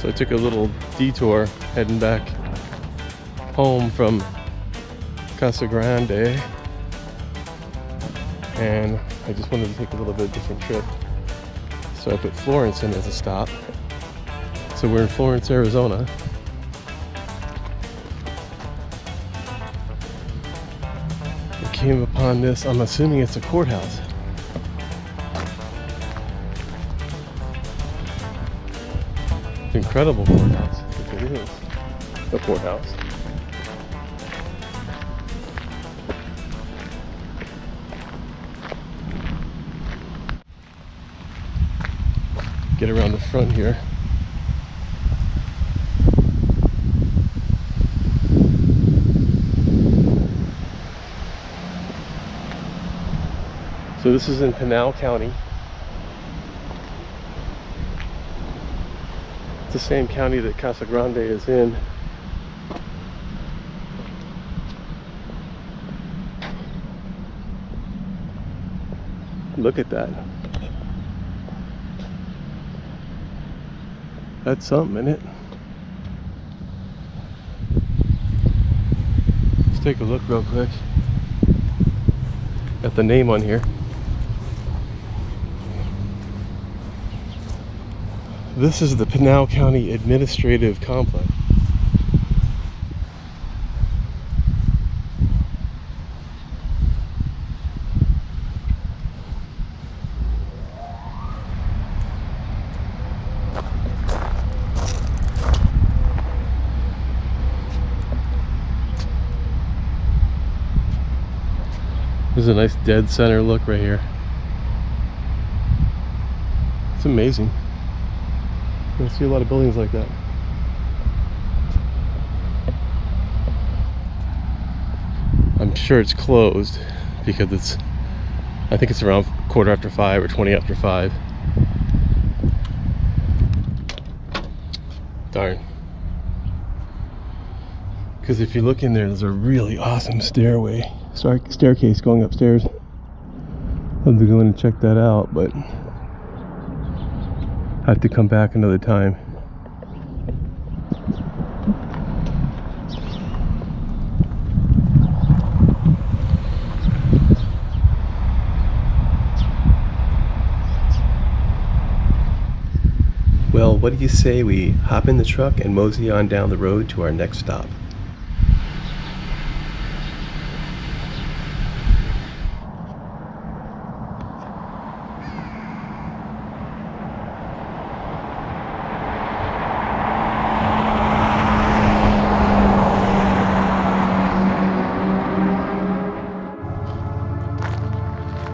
So I took a little detour heading back home from Casa Grande, and I just wanted to take a little bit different trip. So I put Florence in as a stop. So we're in Florence, Arizona. We came upon this, I'm assuming it's a courthouse. Incredible courthouse, if it is a courthouse. Get around the front here. So this is in Pinal County. It's the same county that Casa Grande is in. Look at that. That's something, isn't it? Let's take a look real quick at the name on here. This is the Pinal County Administrative Complex. This is a nice dead center look right here. It's amazing. You don't see a lot of buildings like that. I'm sure it's closed because I think it's around 5:15 or 20 after 5. Darn. Because if you look in there, there's a really awesome staircase going upstairs. I'd love to go in and check that out, but I have to come back another time. Well, what do you say we hop in the truck and mosey on down the road to our next stop?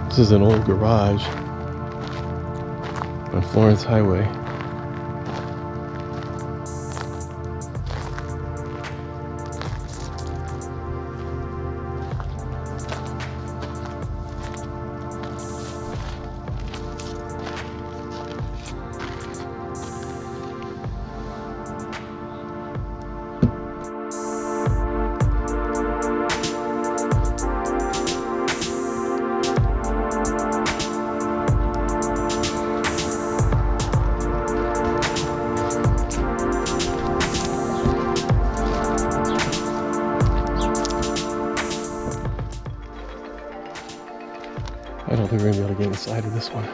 This is an old garage on Florence Highway. I don't think we're gonna be able to get inside of this one.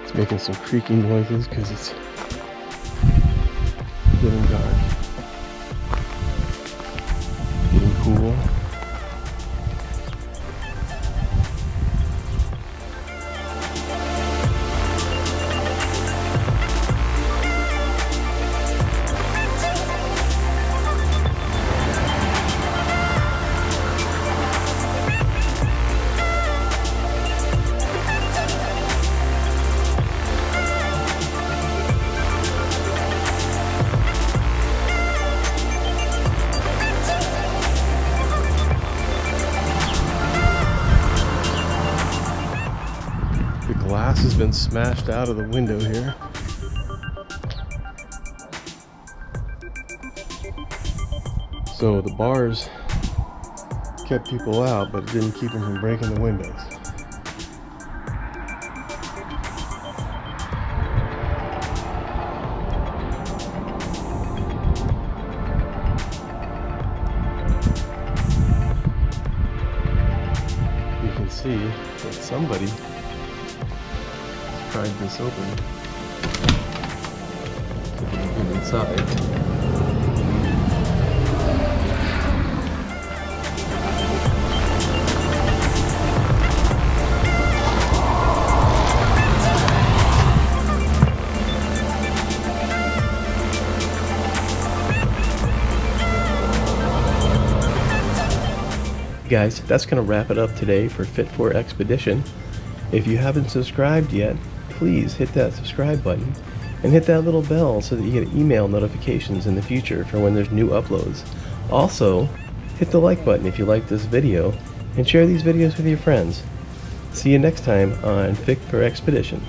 It's making some creaking noises because it's getting dark, getting cool. Glass has been smashed out of the window here. So the bars kept people out, but it didn't keep them from breaking the windows. see that somebody pried this open. See if we can get inside. Guys, that's going to wrap it up today for Fit for Expedition. If you haven't subscribed yet, please hit that subscribe button and hit that little bell so that you get email notifications in the future for when there's new uploads. Also, hit the like button if you like this video and share these videos with your friends. See you next time on Fit for Expedition.